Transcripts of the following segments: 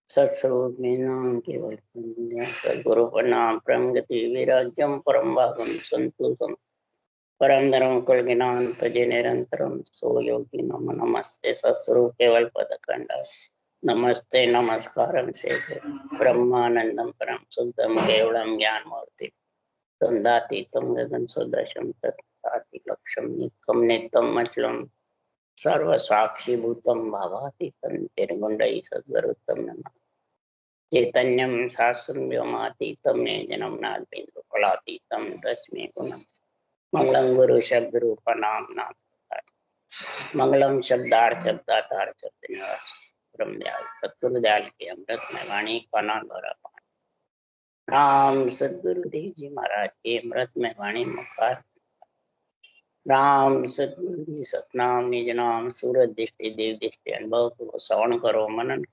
सत्स्वरूप नाम केवल सदगुरु प्रणाम परम गति विराज्यम परम भागम संतोषम परम धर्म कुल ज्ञान तजे निरंतरम सो योगी नम नमस्ते सत्स्वरूप केवल पद खंड नमस्ते नमस्कारम से ब्रह्मानंदम परम शुद्धम केवलम ज्ञान मूर्ति संदातीतम गगन सदृशम तत्ताति लक्ष्यम नित्यम नित्यम अचलम सर्व साक्षी भूतम भावातीतम निर्गुंडई सद्गुरुतम नमः चैतन्यम शास्त्रम व्योमातीतम जन्म नागबिंदु कलातीतम तस्मै गुणम मंगलम गुरु शब्द रूप नाम नाम मंगलम शब्दार्थ शब्दाधार शब्द निवास ब्रह्मदयाल सतगुरुदयाल के अमृत में वाणी का नाम भरा राम सदगुरुदेव जी महाराज के अमृत में वाणी मुखार राम सदगुरु सतनाम निज नाम सूरज दृष्टि देव दृष्टि अनुभव को श्रवण करो मनन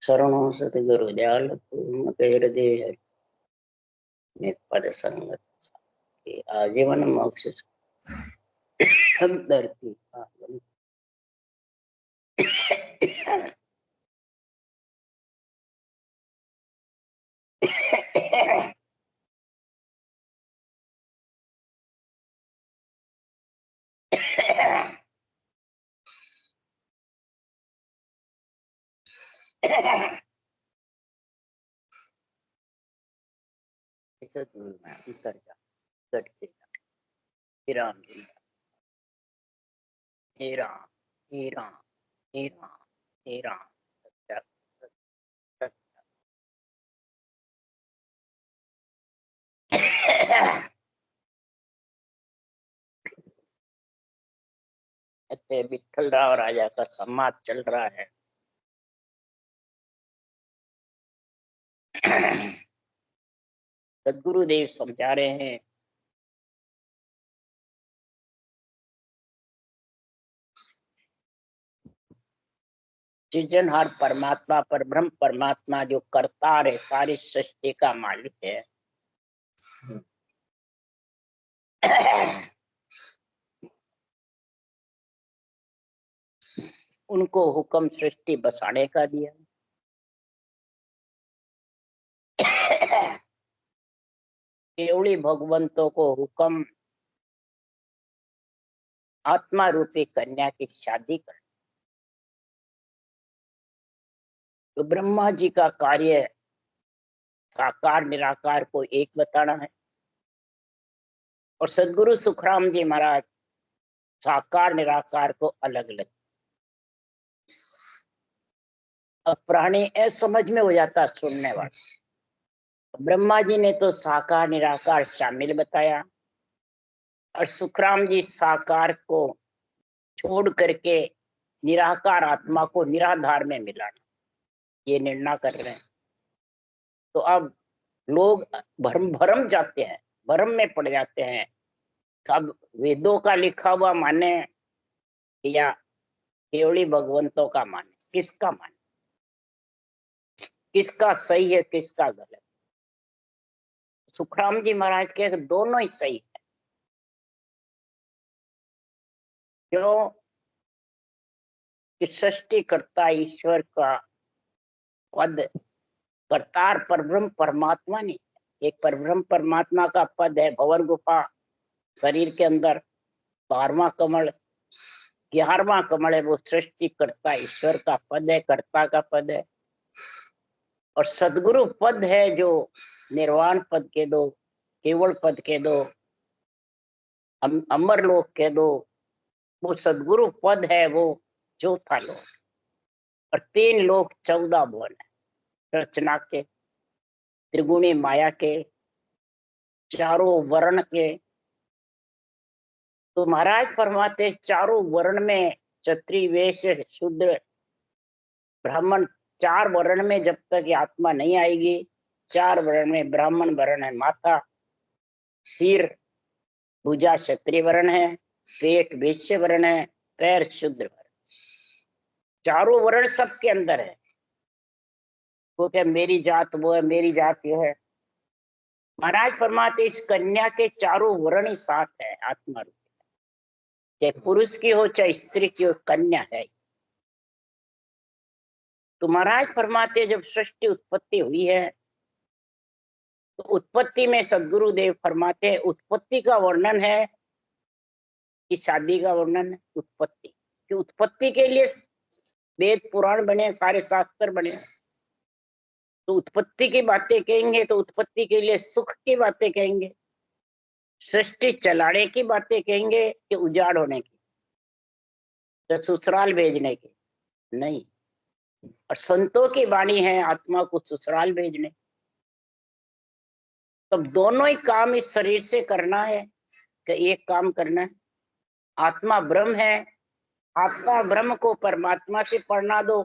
शरणों सतगुरु दयाल हृदय पद संगत के आजीवन मोक्ष धरती उतर जा करते हे राम हे राम हे राम हे राम हे राम विठल राव राजा का संवाद चल रहा है। सदगुरुदेव समझा रहे हैं सृजनहार परमात्मा पर ब्रह्म परमात्मा जो करतार है, सारी सृष्टि का मालिक है। उनको हुक्म सृष्टि बसाने का दिया। केवली भगवंतों को हुक्म आत्मा रूपी कन्या की शादी कर। तो ब्रह्मा जी का कार्य साकार निराकार को एक बताना है और सदगुरु सुखराम जी महाराज साकार निराकार को अलग अलग। अब प्राणी असमझ में हो जाता सुनने वाला। ब्रह्मा जी ने तो साकार निराकार शामिल बताया और सुखराम जी साकार को छोड़ करके निराकार आत्मा को निराधार में मिलाना, ये निर्णय कर रहे हैं। तो अब लोग भरम जाते हैं, भरम में पड़ जाते हैं। अब वेदों का लिखा हुआ माने या केवली भगवंतों का माने, किसका माने, किसका सही है किसका गलत। सुखराम जी महाराज के दोनों ही सही है। क्यों कि सृष्टिकर्ता ईश्वर का पद करतार परब्रह्म परमात्मा नहीं, एक परब्रह्म परमात्मा का पद है भवन गुफा शरीर के अंदर 12वां कमल 11वां कमल है, वो सृष्टिकर्ता ईश्वर का पद है, कर्ता का पद है। और सदगुरु पद है जो निर्वाण पद के दो, केवल पद के दो, अमर लोक के दो, वो सदगुरु पद है वो चौथा लोक। और 3 लोक 14 भुवन है रचना के, त्रिगुणी माया के, चारों वर्ण के। तो महाराज फरमाते चारों वर्ण में क्षत्रिय वैश्य शूद्र ब्राह्मण, 4 वर्ण में जब तक ये आत्मा नहीं आएगी, 4 वर्ण में ब्राह्मण वर्ण है माथा, सिर भुजा क्षत्रिय वर्ण है, पेट वैश्य वर्ण है, पैर शूद्र वर्ण। चारों वर्ण सबके अंदर है। वो क्या मेरी जात वो है, मेरी जात ये है। महाराज फरमाते इस कन्या के चारों वर्ण ही साथ है आत्मा रूप, चाहे पुरुष की हो चाहे स्त्री की हो, कन्या है। तो महाराज फरमाते जब सृष्टि उत्पत्ति हुई है तो उत्पत्ति में सदगुरुदेव फरमाते हैं उत्पत्ति का वर्णन है कि शादी का वर्णन है। उत्पत्ति कि उत्पत्ति के लिए वेद पुराण बने, सारे शास्त्र बने। तो उत्पत्ति की बातें कहेंगे तो उत्पत्ति के लिए सुख की बातें कहेंगे, सृष्टि चलाने की बातें कहेंगे कि उजाड़ होने की, तो ससुराल भेजने की नहीं। और संतों की वाणी है आत्मा को ससुराल भेजने। तब दोनों ही काम इस शरीर से करना है कि एक काम करना है। आत्मा ब्रह्म है, आत्मा ब्रह्म को परमात्मा से पढ़ना दो,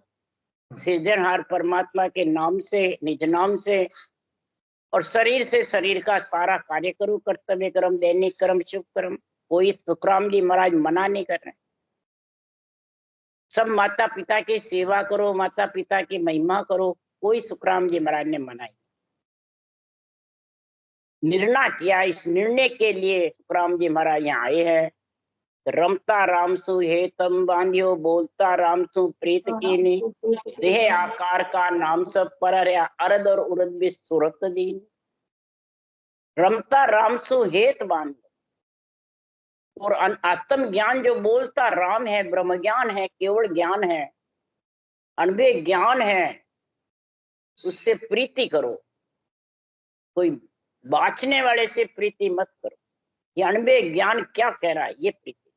सृजनहार परमात्मा के नाम से, निज नाम से। और शरीर से शरीर का सारा कार्य करो, कर्तव्य कर्म, दैनिक कर्म, शुभ कर्म। कोई सुखराम जी महाराज मना नहीं कर रहे। सब माता पिता की सेवा करो, माता पिता की महिमा करो, कोई सुखराम जी महाराज ने मनाई। निर्णय किया, इस निर्णय के लिए सुखराम जी महाराज यहाँ आए हैं। रमता राम सु हेतम बांधियो, बोलता राम सु प्रीत कीनी, देह आकार का नाम सब पर अरद और उरद भी सूरत दीन। रमता राम सु हेत बांधियो, और आत्म ज्ञान जो बोलता राम है, ब्रह्म ज्ञान है, केवल ज्ञान है, अनबे ज्ञान है, उससे प्रीति करो। कोई बाँचने वाले से प्रीति मत करो। ये अनबे ज्ञान क्या कह रहा है, ये प्रीति।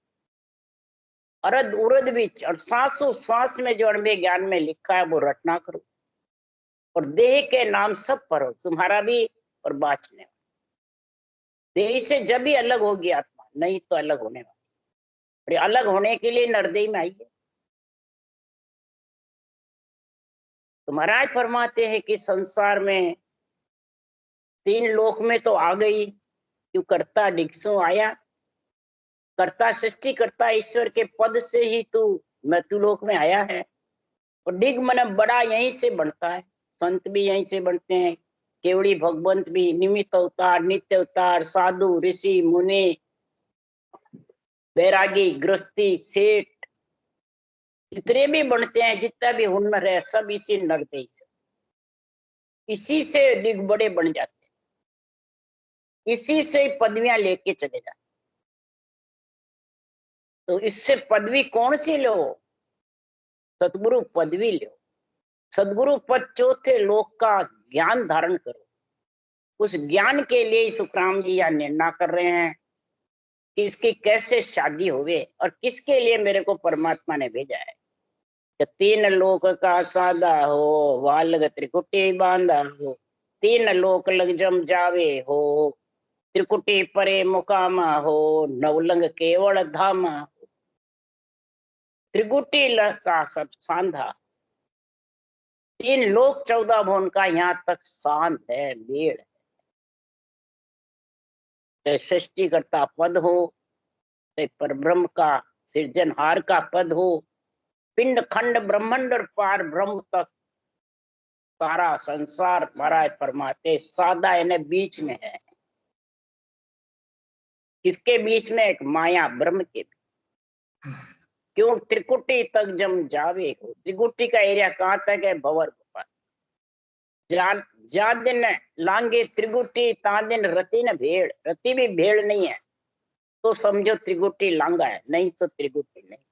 अरद उरद बीच और सांसों श्वास में जो अनबे ज्ञान में लिखा है वो रटना करो। और देह के नाम सब पढ़ो, तुम्हारा भी और बाँचने वाला। देह से जब भी अलग होगी आत्मा, नहीं तो अलग होने वाली। और अलग होने के लिए नरदेह में आई है। तो महाराज फरमाते हैं कि संसार में तीन लोक में तो आ गई, क्यों करता डिक्सो आया। कर्ता सृष्टि करता ईश्वर के पद से ही तू मृत्युलोक में आया है। और डिग मन बड़ा यहीं से बढ़ता है, संत भी यहीं से बढ़ते हैं, केवड़ी भगवंत भी, निमित्त अवतार, नित्य अवतार, साधु, ऋषि, मुनि, बैरागी, गृहस्थी, सेठ, जितने भी बनते हैं, जितना भी हुनर है, सब इसी नरदेह से, इसी से डिग बड़े बन जाते हैं, इसी से पदवियां लेके चले जाते। तो इससे पदवी कौन सी लो? सदगुरु पदवी लो। सदगुरु पद चौथे लोक का ज्ञान धारण करो। उस ज्ञान के लिए सुखराम जी यह निर्णय कर रहे हैं कि इसकी कैसे शादी होवे और किसके लिए मेरे को परमात्मा ने भेजा है। कि तीन लोक का सादा हो, वालग त्रिकुटी बांधा हो, तीन लोक लग जम जावे हो, त्रिकुटी परे मुकामा हो, नवलंग केवल धामा हो। त्रिकुटी का सब सांधा, तीन लोक 14 भुवन का यहाँ तक शांत है, भीड़ है। सृष्टिकर्ता पद हो, पर ब्रह्म का सृजनहार का पद हो, पिंड खंड ब्रह्मांड और पार ब्रह्म तक सारा संसार महाराज परमात्मा सादा इन्हें बीच में है। किसके बीच में? एक माया ब्रह्म के बीच। क्यों? त्रिकुटी तक जम जावे हो। त्रिकुटी का एरिया कहाँ तक है? भंवर गोपाल। जा दिन लांगे त्रिकुटी, ता दिन रति न भेड़। रति भी भेड़ नहीं है तो समझो त्रिकुटी लांगा है, नहीं तो त्रिकुटी नहीं।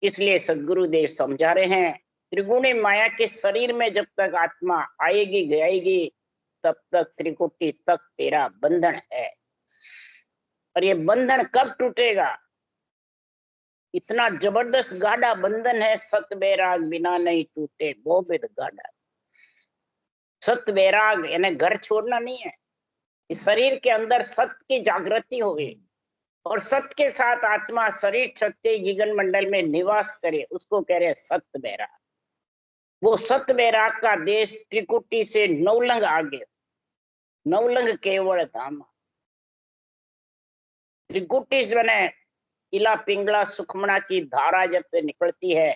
इसलिए सदगुरुदेव समझा रहे हैं, त्रिगुणी माया के शरीर में जब तक आत्मा आएगी जाएगी तब तक त्रिकुटी तक तेरा बंधन है। और ये बंधन कब टूटेगा? इतना जबरदस्त गाढ़ा बंधन है, सत बैराग बिना नहीं टूटे बहुत गाढ़ा। सत बैराग यानी घर छोड़ना नहीं है, इस शरीर के अंदर सत्य की जागृति हो गई और सत्य के साथ आत्मा शरीर सत्य गगन मंडल में निवास करे, उसको कह रहे हैं सत्य बैराग। वो सत्य बैराग का देश त्रिकुटी से नवलंग आगे, नवलंग केवल धामा। त्रिकुटी से बने इला पिंगला सुखमणा की धारा जब से निकलती है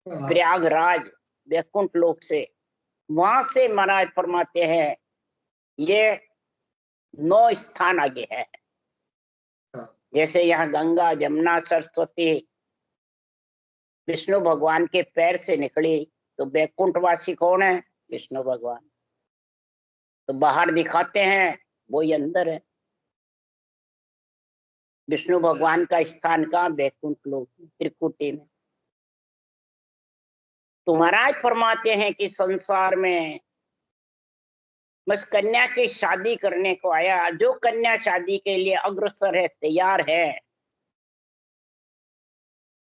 प्रयागराज वैकुंठ लोक से, वहां से महाराज फरमाते हैं ये 9 स्थान आगे है। जैसे यहाँ गंगा, जमुना, सरस्वती, विष्णु भगवान के पैर से निकली, तो बैकुंठवासी कौन है? विष्णु भगवान। तो बाहर दिखाते हैं, वो ही अंदर है। विष्णु भगवान का स्थान कहाँ? बैकुंठ लोक, त्रिकुटी में। तो महाराज फरमाते हैं कि संसार में बस कन्या की शादी करने को आया। जो कन्या शादी के लिए अग्रसर है, तैयार है,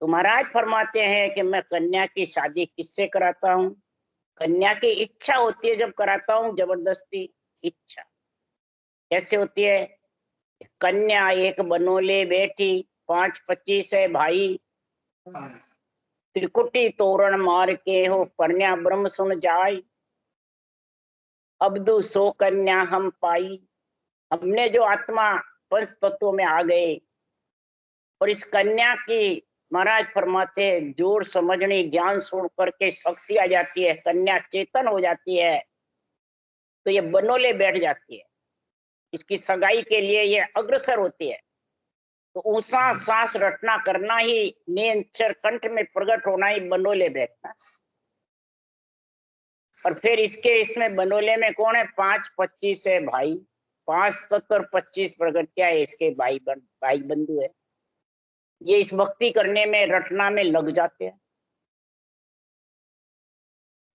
तो महाराज फरमाते हैं कि मैं कन्या की शादी किससे कराता हूँ? कन्या की इच्छा होती है जब कराता हूँ, जबरदस्ती इच्छा। कैसे होती है? कन्या एक बनोले बैठी, 5-25 है भाई, त्रिकुटी तोरण मार के हो, परण्या ब्रह्म सुन जाय, अबदू सो कन्या हम पाई। हमने जो आत्मा पंच तत्वों में आ गए, और इस कन्या की महाराज फरमाते हैं जोड़ समझनी, ज्ञान सुन करके शक्ति आ जाती है, कन्या चेतन हो जाती है, तो ये बनोले बैठ जाती है। इसकी सगाई के लिए ये अग्रसर होती है। तो ऊंचा सांस रटना करना ही, निरंतर कंठ में प्रकट होना ही बनोले बैठना। और फिर इसमें बनोले में कौन है? 5-25 है भाई, 5 तत्व और 25 प्रकट क्या है? इसके भाई बंधु है। ये इस भक्ति करने में, रटना में लग जाते हैं।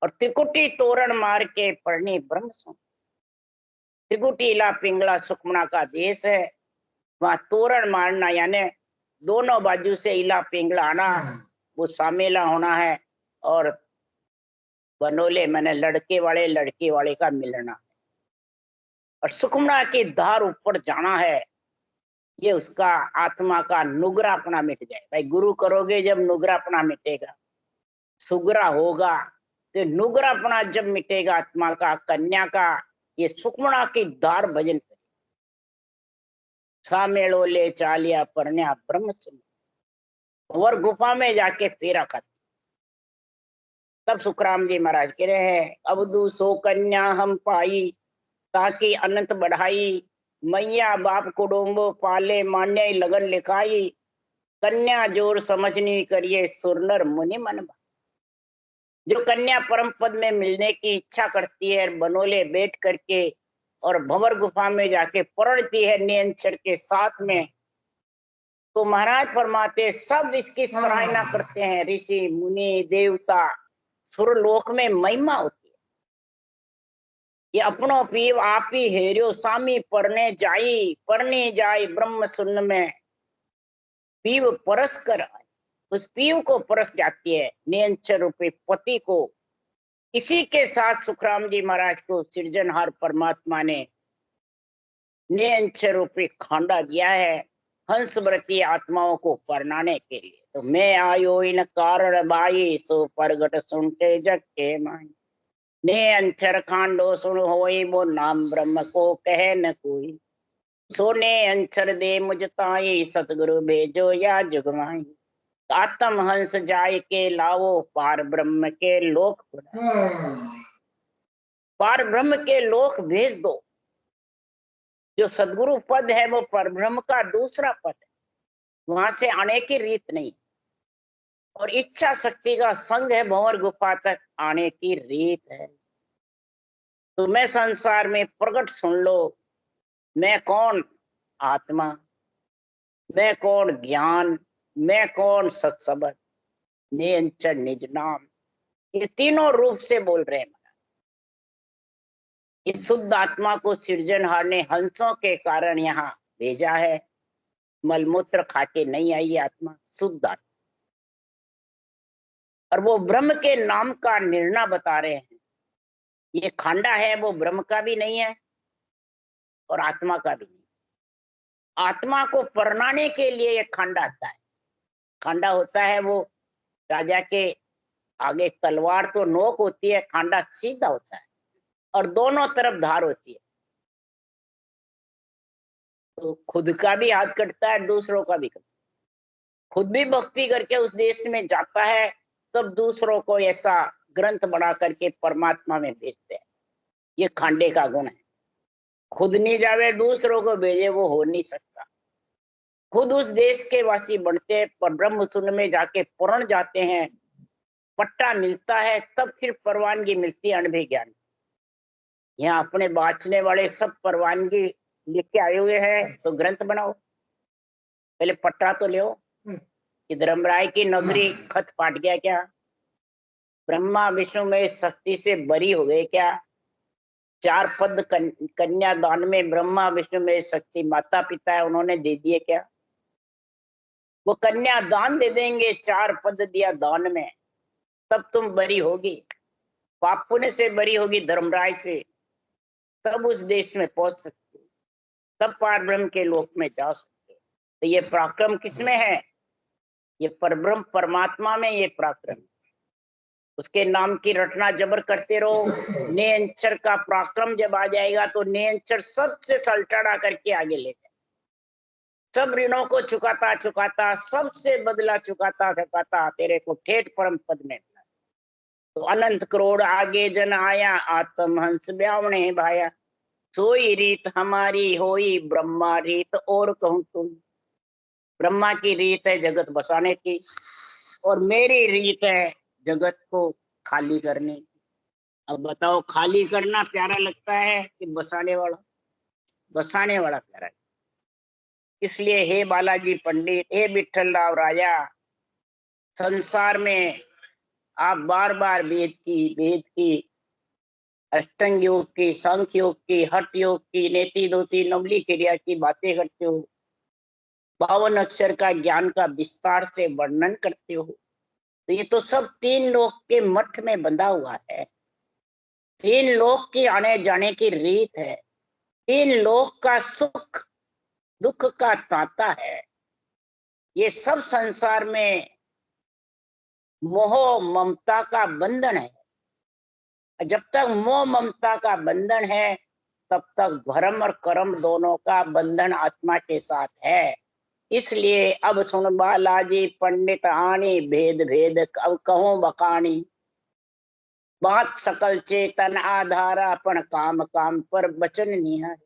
और त्रिकुटी तोरण मार के पढ़नी ब्रह्म सुन। त्रिकुटी इला पिंगला सुखमना का देश है, वहां तोरण मारना यानी दोनों बाजू से इला पिंगला आना, वो सामेला होना है। और बनोले मैंने लड़के वाले का मिलना, और सुखमना की धार ऊपर जाना है। ये उसका आत्मा का नुगरापना मिट जाए। भाई गुरु करोगे जब नुगरापना मिटेगा, सुगरा होगा, तो नुगरापना जब मिटेगा आत्मा का, कन्या का, ये सुखमना की धार भजन करे। सामेलो ले चालिया परण्या ब्रह्म सुन, और गुफा में जाके फेरा खाती। तब सुखराम जी महाराज कह रहे हैं, अबदू सो कन्या हम पाई, ताकि अनंत बढ़ाई, मैया बाप कुडुम्बो पाले, मान्य लगन लिखाई, कन्या जोर समझनी करिए, सुरनर मुनि मन। जो कन्या परम पद में मिलने की इच्छा करती है, बनोले बैठ करके और भंवर गुफा में जाके पढ़ती है नियंचर के साथ में, तो महाराज फरमाते सब इसकी सराहना करते हैं। ऋषि मुनि देवता, सुरलोक में महिमा होती है। ये अपनो पीव आप ही हेरियो सामी, परने जाई ब्रह्म सुन में, पीव परस कर आए। उस पीव को परस जाती है नियंचर रूपी पति को। इसी के साथ सुखराम जी महाराज को सृजनहार परमात्मा ने नियंचर रूपी खांडा दिया है, हंस व्रती आत्माओं को परनाने के लिए। तो मैं आयो इन कारण बाई, सो परगट सुनते जग के माई, ने अंचर खांडो सुन होई, वो नाम ब्रह्म को कहे न कोई, सोने अंचर दे मुझ ताई, सतगुरु भेजो या जुगमाई, आत्म हंस जाय के लावो, पार ब्रह्म के लोक, पार ब्रह्म के लोक भेज दो। जो सदगुरु पद है वो परब्रह्म का दूसरा पद है, वहां से आने की रीत नहीं। और इच्छा शक्ति का संग है, भंवर गुफा तक आने की रीत है। तो मैं संसार में प्रकट सुन लो, मैं कौन? आत्मा। मैं कौन? ज्ञान। मैं कौन? सत्सबद, निरंतर निज नाम। ये तीनों रूप से बोल रहे हैं। इस शुद्ध आत्मा को सृजनहार ने हंसों के कारण यहाँ भेजा है। मलमूत्र खा के नहीं आई आत्मा, शुद्ध आत्मा। और वो ब्रह्म के नाम का निर्णय बता रहे हैं। ये खांडा है, वो ब्रह्म का भी नहीं है और आत्मा का भी नहीं। आत्मा को परनाने के लिए ये खांडा आता है। खांडा होता है वो राजा के आगे तलवार तो नोक होती है, खांडा सीधा होता है और दोनों तरफ धार होती है। तो खुद का भी हाथ कटता है, दूसरों का भी कटता है। खुद भी भक्ति करके उस देश में जाता है, तब दूसरों को ऐसा ग्रंथ बना करके परमात्मा में भेजते हैं। ये खांडे का गुण है। खुद नहीं जावे, दूसरों को भेजे, वो हो नहीं सकता। खुद उस देश के वासी बनते हैं, पर ब्रह्म शून्य में जाके पूर्ण जाते हैं, पट्टा मिलता है, तब फिर परवानगी मिलती है अनुभव ज्ञान। यहाँ अपने बांचने वाले सब परवानगी लेके आए हुए हैं, तो ग्रंथ बनाओ, पहले पट्टा तो ले। कि धर्मराय की नगरी खत फाट गया क्या? ब्रह्मा विष्णु में शक्ति से बरी हो गए क्या? 4 पद कन्या दान में ब्रह्मा विष्णु में शक्ति माता पिता है, उन्होंने दे दिए क्या? वो कन्या दान दे देंगे, 4 पद दिया दान में, तब तुम बरी होगी, पाप पुण्य से बरी होगी धर्मराय से, तब उस देश में पहुंच सकते हो, तब पार ब्रह्म के लोक में जा सकते हो। तो ये पराक्रम किसमें है? ये परब्रह्म परमात्मा में ये पराक्रम। उसके नाम की रटना जबर करते रहो। नियंचर का पराक्रम जब आ जाएगा तो नियंचर सबसे सलटाड़ा करके आगे ले जाए, सब ऋणों को चुकाता चुकाता, सबसे बदला चुकाता चुकाता तेरे को ठेठ परम पद में। तो अनंत करोड़ आगे जन आया, आत्म हंस ब्यावणे भाया, सोई रीत हमारी होई ब्रह्मा रीत और कहूं तुम। ब्रह्मा की रीत है जगत बसाने की, और मेरी रीत है जगत को खाली करने की। अब बताओ, खाली करना प्यारा लगता है कि बसाने वाला? बसाने वाला प्यारा। इसलिए हे बालाजी पंडित, हे विठल राव राजा, संसार में आप बार बार वेद की अष्टांग योग की, सांख्य योग की, हठ योग की, नेति दोती नवली क्रिया की बातें करते हो, 52 अक्षर का ज्ञान का विस्तार से वर्णन करते हो। तो ये तो सब 3 लोक के मठ में बंधा हुआ है, 3 लोक की आने जाने की रीत है, 3 लोक का सुख दुख का ताता है। ये सब संसार में मोह ममता का बंधन है। जब तक मोह ममता का बंधन है, तब तक धर्म और कर्म दोनों का बंधन आत्मा के साथ है। इसलिए अब सुन बालाजी पंडित आनी, भेद भेद अब कहूं बकानी, बात सकल चेतन आधारा, पण काम काम पर वचन निहार।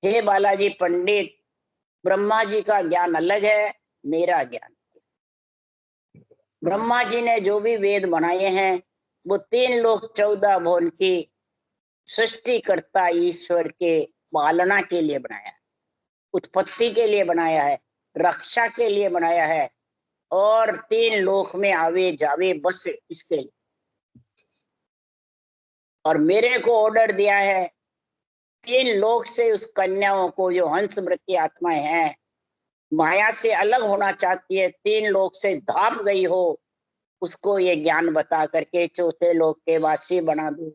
हे बालाजी पंडित, ब्रह्मा जी का ज्ञान अलग है, मेरा ज्ञान। ब्रह्मा जी ने जो भी वेद बनाए हैं वो 3 लोक 14 भुवन की सृष्टिकर्ता ईश्वर के पालना के लिए बनाया है, उत्पत्ति के लिए बनाया है, रक्षा के लिए बनाया है, और 3 लोक में आवे जावे बस इसके लिए। और मेरे को ऑर्डर दिया है 3 लोक से उस कन्याओं को, जो हंस वृत्ति आत्माएं हैं, माया से अलग होना चाहती है, 3 लोक से धाप गई हो, उसको ये ज्ञान बता करके 4थे लोक के वासी बना दो।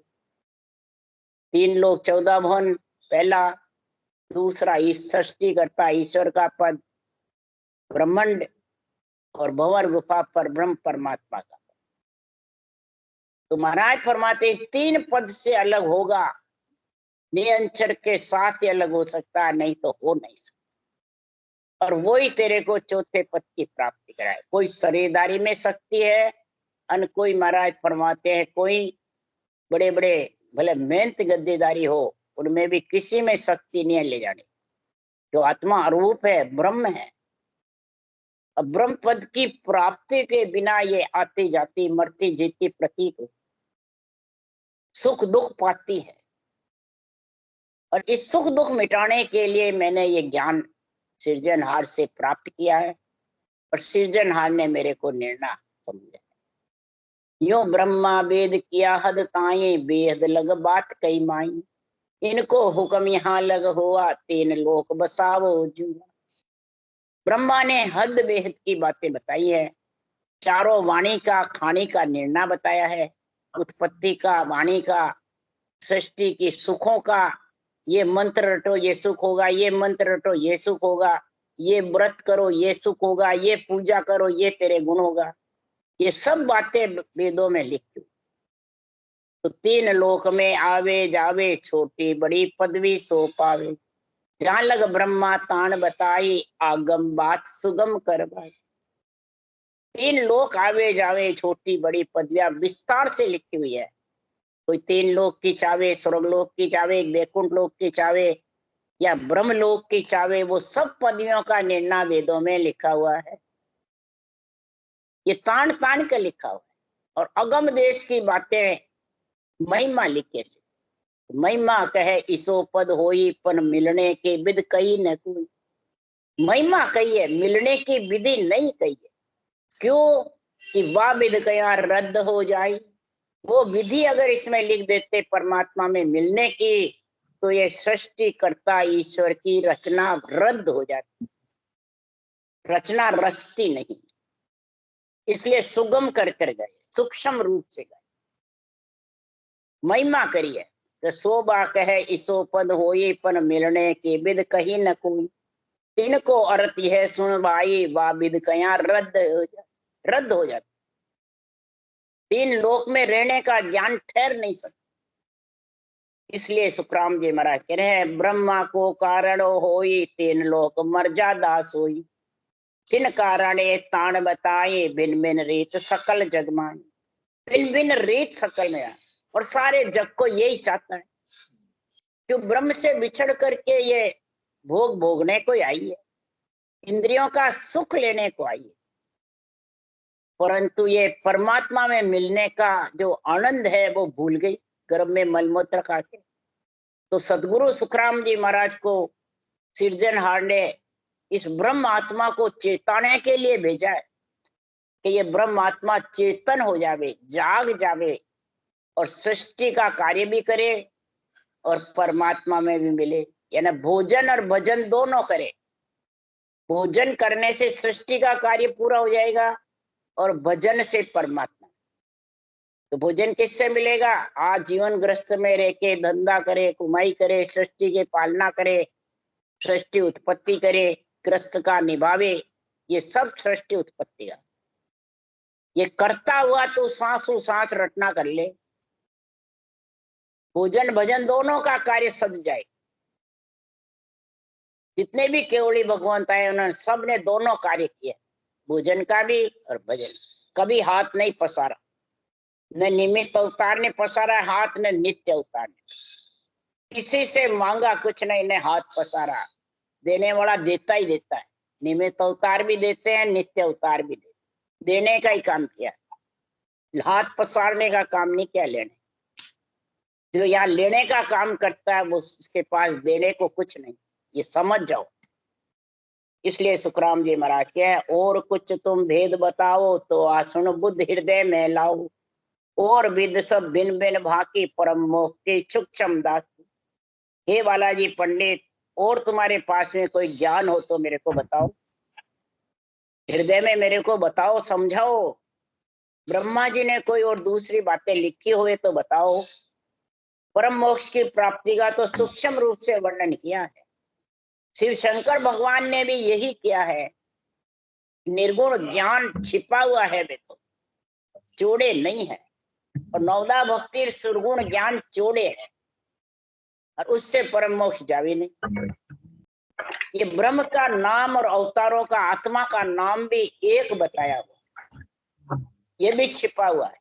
3 लोक 14 भुवन पहला, दूसरा सृष्टिकर्ता ईश्वर का पद, ब्रह्मांड और भंवर गुफा पर ब्रह्म परमात्मा का। तो महाराज फरमाते 3 पद से अलग होगा, नियंचर के साथ ही अलग हो सकता है, नहीं तो हो नहीं सकता। और वही तेरे को 4थे पद की प्राप्ति कराए। कोई शरीरदारी में शक्ति है, अन कोई महाराज फरमाते हैं कोई बड़े बड़े भले मेहनत गद्देदारी हो, उनमें भी किसी में शक्ति नहीं है ले जाने। जो आत्मा अरूप है, ब्रह्म है। अब ब्रह्म पद की प्राप्ति के बिना ये आती जाती मरती जीती प्रतीत हो, सुख दुख पाती है। और इस सुख दुख मिटाने के लिए मैंने ये ज्ञान सृजनहार से प्राप्त किया है, और सृजनहार ने मेरे को निर्णय समझा। यो ब्रह्मा वेद किया हद ताये, बेहद लग बात कई माई, इनको हुक्म यहाँ लग हुआ, 3 लोक बसावो जुआ। ब्रह्मा ने हद बेहद की बातें बताई है, चारों वाणी का खाने का निर्णय बताया है, उत्पत्ति का, वाणी का, सृष्टि की, सुखों का। ये मंत्र रटो ये सुख होगा, ये मंत्र रटो ये सुख होगा, ये व्रत करो ये सुख होगा, ये पूजा करो ये तेरे गुण होगा। ये सब बातें वेदों में लिखी। तो 3 लोक में आवे जावे, छोटी बड़ी पदवी सो पावे, जहां लग ब्रह्मा तान बताई, आगम बात सुगम कर भाई। 3 लोक आवे जावे, छोटी बड़ी पदवियां विस्तार से लिखी हुई है। कोई 3 लोक की चावे, स्वर्ग लोक की चावे, वैकुंठ लोक की चावे, या ब्रह्मलोक की चावे, वो सब पदवियों का निर्णय वेदों में लिखा हुआ है। ये तान तान के लिखा हुआ है। और अगम देश की बातें महिमा लिखे से, महिमा कहे इसो पद होई, पन मिलने के विद कही न कोई। महिमा कही है, मिलने की विधि नहीं कही है। क्यों? कि वह विधि कया रद्द हो जाए। वो विधि अगर इसमें लिख देते परमात्मा में मिलने की, तो ये सृष्टिकर्ता ईश्वर की रचना रद्द हो जाती, रचना रचती नहीं। इसलिए सुगम कर कर गए, सूक्ष्म रूप से गए, महिमा करिए। तो शोभा कहे इसो पद होई, पन मिलने के विद कही न कोई। तिनको अर्थ है सुन भाई, वा विद कया रद्द हो जाती। तीन लोक में रहने का ज्ञान ठहर नहीं सकता। इसलिए सुखराम जी महाराज कह रहे हैं, ब्रह्मा को कारण होई, तीन लोक मर्यादा सोई। किन कारणे ताण बताए, भिन्न भिन्न रीत सकल जग माई। भिन्न भिन्न रीत सकल में, और सारे जग को यही चाहता है। जो ब्रह्म से बिछड़ करके ये भोग भोगने को आई है, इंद्रियों का सुख लेने को आई है, परंतु ये परमात्मा में मिलने का जो आनंद है वो भूल गई गर्भ में मलमूत्र खा के। तो सदगुरु सुखराम जी महाराज को सिरजनहार ने इस ब्रह्म आत्मा को चेताने के लिए भेजा है कि ये ब्रह्म आत्मा चेतन हो जावे, जाग जावे, और सृष्टि का कार्य भी करे और परमात्मा में भी मिले। यानी भोजन और भजन दोनों करे। भोजन करने से सृष्टि का कार्य पूरा हो जाएगा और भजन से परमात्मा। तो भोजन किससे मिलेगा? आज जीवन ग्रस्त में रह के धंधा करे, कमाई करे, सृष्टि की पालना करे, सृष्टि उत्पत्ति करे, ग्रस्त का निभावे। ये सब सृष्टि उत्पत्ति का ये करता हुआ तो सांस रटना कर ले। भोजन भजन दोनों का कार्य सज जाए। जितने भी केवली भगवंत आए उन्होंने सब ने दोनों कार्य किए, भोजन का भी और भजन। कभी हाथ नहीं पसारा, न निमित्त अवतार ने पसारा हाथ, न नित्य अवतार ने किसी से मांगा कुछ नहीं, ने हाथ पसारा। देने वाला देता ही देता है। निमित्त अवतार भी देते हैं, नित्य अवतार भी देते, देने का ही काम किया, हाथ पसारने का काम नहीं किया। लेने जो यहाँ लेने का काम करता है वो उसके पास देने को कुछ नहीं, ये समझ जाओ। इसलिए सुखराम जी महाराज के है, और कुछ तुम भेद बताओ, तो आसुन बुद्ध हृदय में लाओ। और विद सब भिन्न भिन्न भाकी, परम मोह के सूक्ष्म दासी। हे बालाजी पंडित, और तुम्हारे पास में कोई ज्ञान हो तो मेरे को बताओ, हृदय में मेरे को बताओ, समझाओ। ब्रह्मा जी ने कोई और दूसरी बातें लिखी हुए तो बताओ। परम मोक्ष की प्राप्ति का तो सूक्ष्म रूप से वर्णन किया है। शिव शंकर भगवान ने भी यही किया है। निर्गुण ज्ञान छिपा हुआ है, वे तो चौड़े नहीं है, और नवदा भक्ति सुरगुण ज्ञान चौड़े है, और उससे परम मोक्ष जावे नहीं। ये ब्रह्म का नाम और अवतारों का आत्मा का नाम भी एक बताया हुआ, ये भी छिपा हुआ है,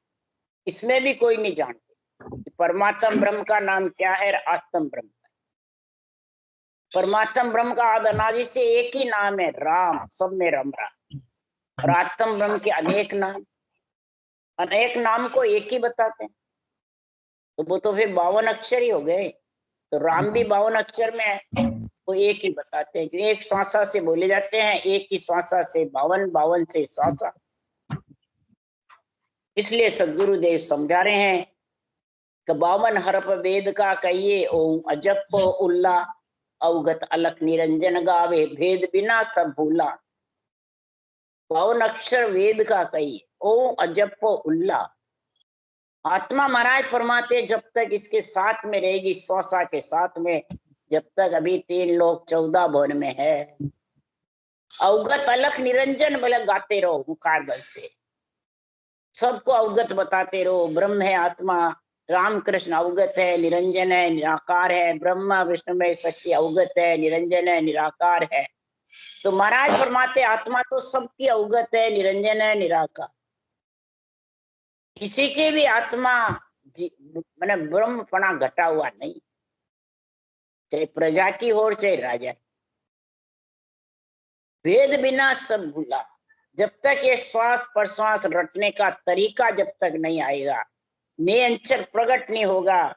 इसमें भी कोई नहीं जानते परमात्म ब्रह्म का नाम क्या है। आत्म ब्रह्म, परमात्म ब्रह्म का अनादि से एक ही नाम है, राम, सब में रम रहा। और आत्म ब्रह्म के अनेक नाम, अनेक नाम को एक ही बताते हैं, तो वो तो फिर 52 अक्षर ही हो गए। तो राम भी 52 अक्षर में है, वो एक ही बताते हैं कि एक श्वासा से बोले जाते हैं, एक ही श्वासा से 52, 52 से श्वासा। इसलिए सदगुरुदेव समझा रहे हैं कि 52 हरफ वेद का कहिए, ओम अजप उल्ला, अवगत अलख निरंजन गावे, भेद बिना सब भूला। 52 अक्षर वेद का कहिए, ओम अजप उल्ला। आत्मा महाराज परमात्मा जब तक इसके साथ में रहेगी, श्वासा के साथ में, जब तक अभी 3 लोग 14 भवन में है, अवगत अलख निरंजन बल गाते रहो मुखार बल से, सबको अवगत बताते रहो। ब्रह्म है आत्मा, राम कृष्ण अवगत है, निरंजन है, निराकार है। ब्रह्मा विष्णु में शक्ति अवगत है, निरंजन है, निराकार है। तो महाराज परमात्मा आत्मा तो सबकी अवगत है, निरंजन है, निराकार। किसी की भी आत्मा मैंने ब्रह्मपना घटा हुआ नहीं। चाहे प्रजा की हो चाहे राजा। वेद बिना सब भूला। जब तक ये श्वास प्रश्वास रटने का तरीका जब तक नहीं आएगा, निरंतर प्रकट नहीं होगा,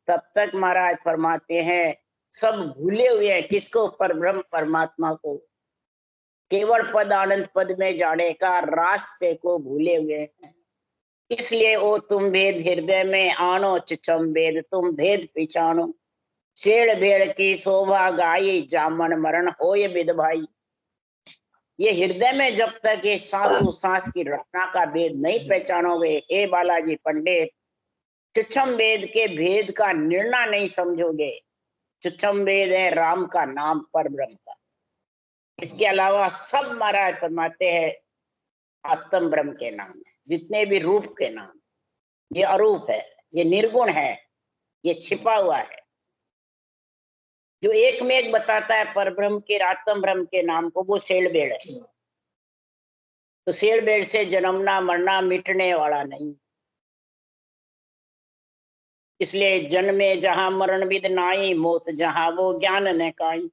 तब तक महाराज फरमाते हैं सब भूले हुए हैं। किसको? परब्रह्म परमात्मा को। केवल पद आनंद पद में जाने का रास्ते को भूले हुए हैं। इसलिए ओ तुम भेद हृदय में आनो, चिचम भेद तुम भेद पिछानो। शेड़ भेड़ की शोभा गाई, जामन मरण होय विद भाई। ये हृदय में जब तक ये सांसों सांस की रचना का भेद नहीं पहचानोगे, हे बालाजी पंडित, चुच्छम वेद के भेद का निर्णय नहीं समझोगे। चुच्छम वेद है राम का नाम, पर ब्रह्म का। इसके अलावा सब महाराज फरमाते हैं आत्म ब्रह्म के नाम है। जितने भी रूप के नाम, ये अरूप है, ये निर्गुण है, ये छिपा हुआ है। जो एक में एक बताता है पर ब्रह्म के, आत्म ब्रह्म के नाम को, वो शेड़ बेड़ है। तो शेड़ बेड़ से जन्मना मरना मिटने वाला नहीं। इसलिए जन्मे जहां मरण विद नाई, मौत जहां वो ज्ञान न काई।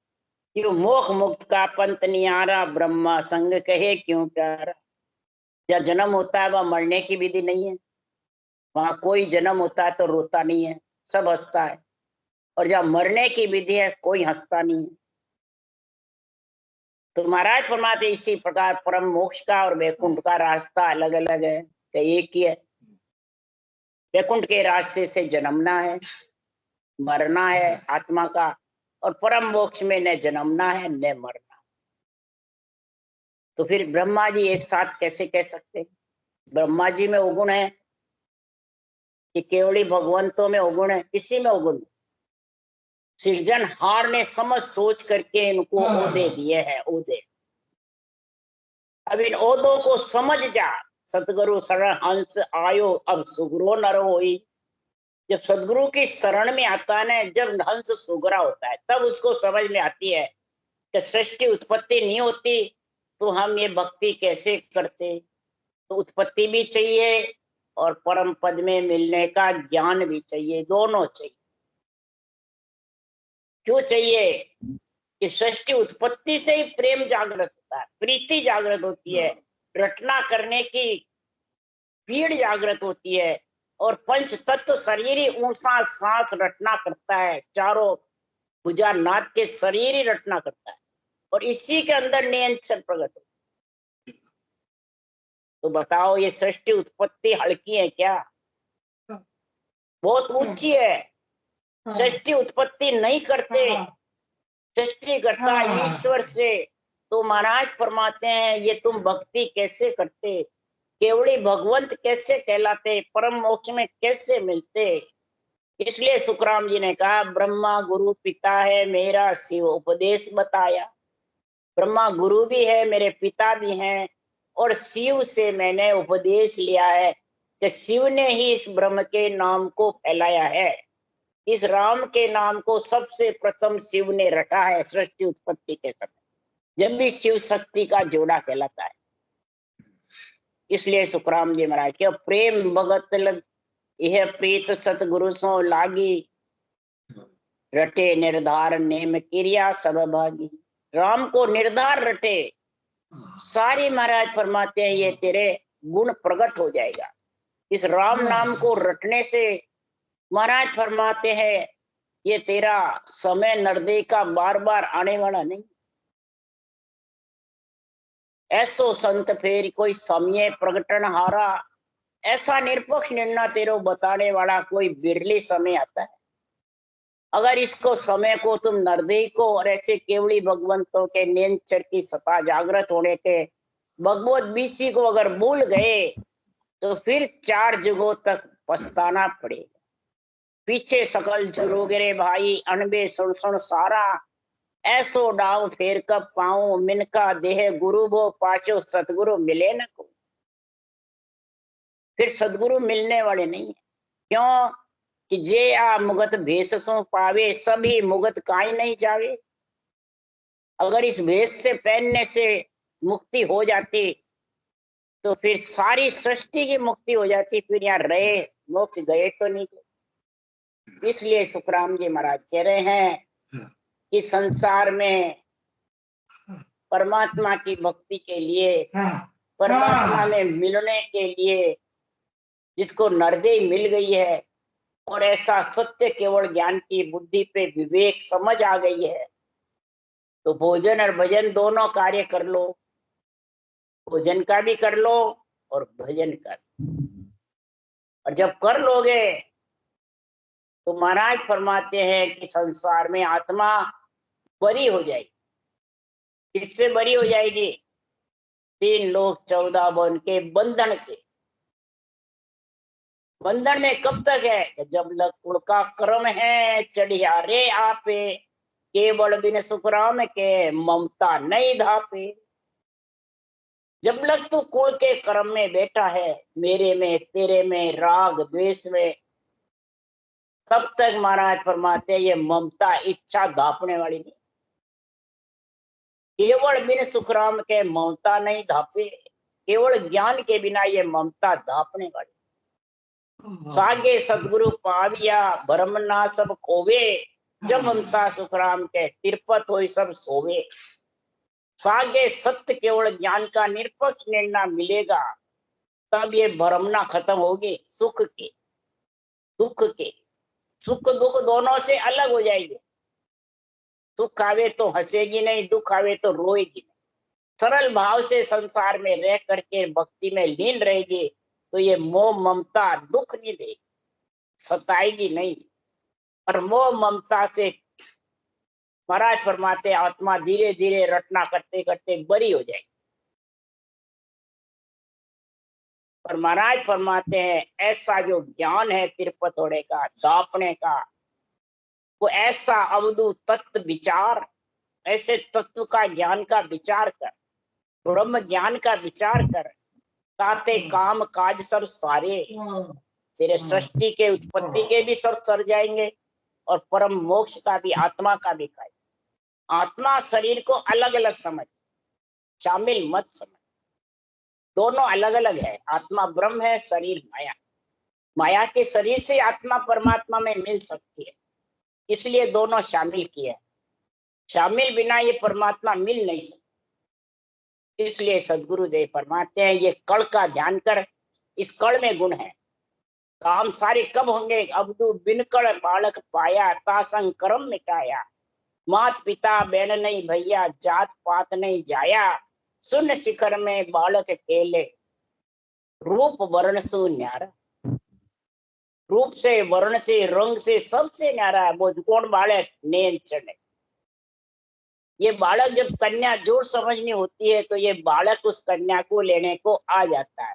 क्यों मोख मुक्त का पंत नियारा, ब्रह्मा संग कहे क्यों प्यारा। जहाँ जन्म होता है वह मरने की विधि नहीं है। वहां कोई जन्म होता है तो रोता नहीं है, सब हंसता है। और जहाँ मरने की विधि है कोई हंसता नहीं है। तो महाराज फरमाते इसी प्रकार परम मोक्ष का और वैकुंठ का रास्ता अलग अलग है, तो एक ही है। वैकुंठ के रास्ते से जन्मना है, मरना है आत्मा का, और परम मोक्ष में न जन्मना है न मरना। तो फिर ब्रह्मा जी एक साथ कैसे कह सकते हैं? ब्रह्मा जी में अवगुण है कि केवली भगवंतों में अवगुण है? किसी में अवगुण? सृजनहार ने समझ सोच करके इनको ओहदे दिए हैं, ओहदे। अब इन ओहदों को समझ जा। सतगुरु शरण हंस आयो, अब सुगुरु नर होई। जब सदगुरु की शरण में आता है ना, जब हंस सुगरा होता है, तब उसको समझ में आती है कि सृष्टि उत्पत्ति नहीं होती तो हम ये भक्ति कैसे करते। तो उत्पत्ति भी चाहिए और परम पद में मिलने का ज्ञान भी चाहिए, दोनों चाहिए। क्यों चाहिए? कि सृष्टि उत्पत्ति से ही प्रेम जागृत होता है, प्रीति जागृत होती है, रचना करने की पीड़ जागृत होती है, और पंच तत्व शरीर ही ऊंचा सांस रचना करता है, चारों भुजा नाथ के शरीर ही रचना करता है, और इसी के अंदर नियंत्रण प्रकट होता है। तो बताओ ये सृष्टि उत्पत्ति हल्की है क्या? बहुत ऊंची है। सृष्टि उत्पत्ति नहीं करते, सृष्टि करता ईश्वर से। तो महाराज फरमाते हैं ये तुम भक्ति कैसे करते, केवली भगवंत कैसे कहलाते, परम मोक्ष में कैसे मिलते। इसलिए सुखराम जी ने कहा ब्रह्मा गुरु पिता है मेरा, शिव उपदेश बताया। ब्रह्मा गुरु भी है, मेरे पिता भी हैं, और शिव से मैंने उपदेश लिया है कि शिव ने ही इस ब्रह्म के नाम को फैलाया है। इस राम के नाम को सबसे प्रथम शिव ने रखा है सृष्टि उत्पत्ति के समय, जब भी शिव शक्ति का जोड़ा कहलाता है। इसलिए सुखराम जी महाराज के प्रेम भगत लग, यह प्रीत सतगुरु सो लागी, रटे निर्धार नेम क्रिया सब भागी। राम को निर्धार रटे, सारी महाराज फरमाते हैं ये तेरे गुण प्रकट हो जाएगा। इस राम नाम को रटने से महाराज फरमाते हैं ये तेरा समय नर्दे का बार बार आने वाला नहीं। ऐसो संत फेर कोई समय प्रगटन हारा, ऐसा निरपक्ष निर्णय तेरो बताने वाला कोई बिरली समय आता है। अगर इसको समय को तुम नरदेही को और ऐसे केवली भगवंतों के नियंत्रण की सत्ता जागृत होने के भगवत बीसी को अगर भूल गए तो फिर 4 जुगों तक पछताना पड़ेगा। पीछे सकल जुरोगे भाई, अनबे सुन सुन सारा, ऐसो डाव फेर कब पाऊं, मिनका देह गुरु वो पाछो, सतगुरु मिले न को। फिर सदगुरु मिलने वाले नहीं है। क्यों? कि जे आ मुगत भेष सो पावे, सभी मुगत काई नहीं जावे। अगर इस भेष से पहनने से मुक्ति हो जाती तो फिर सारी सृष्टि की मुक्ति हो जाती, फिर यहाँ रहे मोक्ष गए तो नहीं गए। इसलिए सुखराम जी महाराज कह रहे हैं कि संसार में परमात्मा की भक्ति के लिए, परमात्मा में मिलने के लिए जिसको नरदेह मिल गई है और ऐसा सत्य केवल ज्ञान की बुद्धि पे विवेक समझ आ गई है, तो भोजन और भजन दोनों कार्य कर लो। भोजन का भी कर लो और भजन का, और जब कर लोगे तो महाराज फरमाते हैं कि संसार में आत्मा बरी हो जाएगी। किससे बरी हो जाएगी? 3 लोक 14 वन के बंधन से। बंधन में कब तक है? जब लग कुल का क्रम है चढ़िया रे आपे, केवल बिन सुखराम के ममता नहीं धापे। जब लग तू कुल के क्रम में बैठा है, मेरे में तेरे में राग द्वेष में, तब तक महाराज फरमाते हैं ये ममता इच्छा धापने वाली नहीं। केवल बिन सुखराम के ममता नहीं धापे, केवल ज्ञान के बिना ये ममता धापने वाली। सागे सदगुरु पाविया भरम ना सब खोवे, जब ममता सुखराम के तिरपत हो सब सोवे। सागे सत्य केवल ज्ञान का निरपक्ष निर्णय मिलेगा, तब ये भ्रमना खत्म होगी। सुख के दुख के, सुख दुख दोनों से अलग हो जाएगी। सुख आवे तो हंसेगी नहीं, दुख आवे तो रोएगी नहीं। सरल भाव से संसार में रह करके भक्ति में लीन रहेगी तो ये मोह ममता दुख नहीं देगी, सताएगी नहीं। और मोह ममता से महाराज फरमाते आत्मा धीरे धीरे रटना करते करते बरी हो जाएगी। और महाराज फरमाते हैं ऐसा जो ज्ञान है तिरपतोड़े का दापने का, वो ऐसा अवधूत तत्व विचार, ऐसे तत्व का ज्ञान का विचार कर, ब्रह्म ज्ञान का विचार कर, ताते काम काज सब सारे, तेरे सृष्टि के उत्पत्ति के भी सब सर जाएंगे और परम मोक्ष का भी, आत्मा का भी खाए। आत्मा शरीर को अलग अलग समझ, शामिल मत समझ। दोनों अलग अलग है। आत्मा ब्रह्म है, शरीर माया। माया के शरीर से आत्मा परमात्मा में मिल सकती है, इसलिए दोनों शामिल किए। शामिल बिना ये परमात्मा मिल नहीं सकती। इसलिए सदगुरुदेव फरमाते हैं ये कण का ध्यान कर, इस कण में गुण है। काम सारे कब होंगे? अबदू बिनकड़ बालक पाया, तासंग कर्म मिटाया। मात पिता बहन नहीं भैया, जात पात नहीं जाया। सुन शिखर में बालक खेले, रूप वर्ण सु न्यारा। रूप से, वर्ण से, रंग से सबसे न्यारा है वो कौन? बालक नेल चढ़े। ये बालक जब कन्या जोड़ समझनी होती है तो ये बालक उस कन्या को लेने को आ जाता है।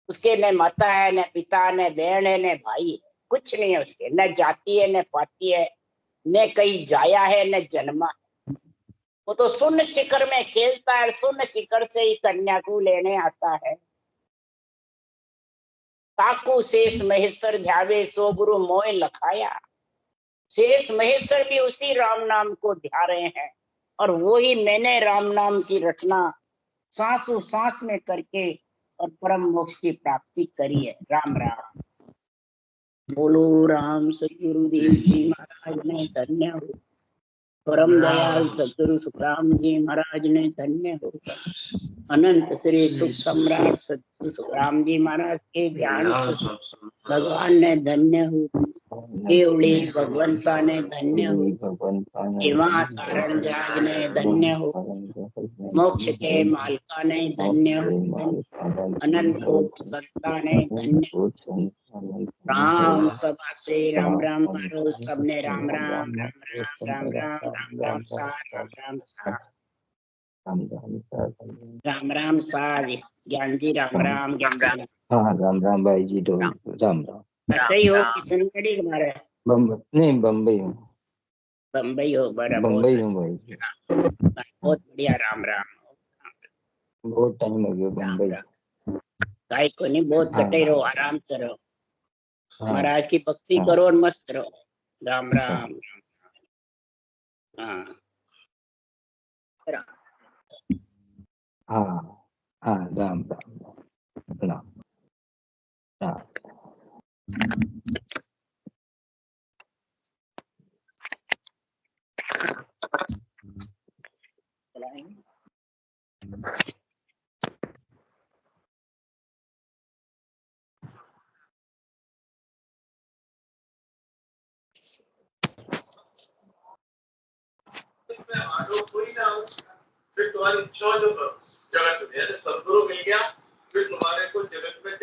उसके न माता है, न पिता, न बहन है, न भाई है, कुछ नहीं है उसके। न जाति है, न पाती है, न कहीं जाया है, न जन्मा है। वो तो शून्य शिखर में खेलता है, शून्य शिखर से ही कन्या को लेने आता है। ताकू शेष महेश्वर ध्यावे, सो गुरु मोह लखाया। शेष महेश्वर भी उसी राम नाम को ध्या रहे हैं, और वो ही मैंने राम नाम की रचना सांसों सांस में करके और परम मोक्ष की प्राप्ति करी है। राम राम बोलो। राम सतगुरुदेव जी महाराज ने धन्य हो। परम दयाल सतगुरु सुखराम जी महाराज ने धन्य हो। अनंत श्री सुख सम्राट सतगुरु सुखराम जी महाराज के ज्ञान से भगवान ने धन्य हो। केवली भगवंता ने धन्य हो। एवं तारण जाग ने धन्य हो। मोक्ष के मालका ने धन्य हो। अनंत रूप संता ने धन्य हो। राम सभा से राम राम करो सबने। राम राम राम राम राम राम राम राम सा राम राम सा राम राम सा। ज्ञान जी राम राम। ज्ञान राम। हाँ राम राम भाई जी। तो राम राम। कतई हो किशनगढ़ी तुम्हारे? बम्बई नहीं, बम्बई हूँ। बम्बई हो? बड़ा बम्बई हूँ भाई जी। बहुत बढ़िया। राम राम। बहुत टाइम हो गया बम्बई। गाय को नहीं, बहुत कटे रहो, आराम से रहो। महाराज की भक्ति करो और मस्त रहो। राम राम। हाँ हाँ हाँ राम राम राम राम। चलाएंगे। कोई ना हो, फिर तुम्हारी इच्छा जो जगत में सदगुरु मिल गया, फिर तुम्हारे को जगत में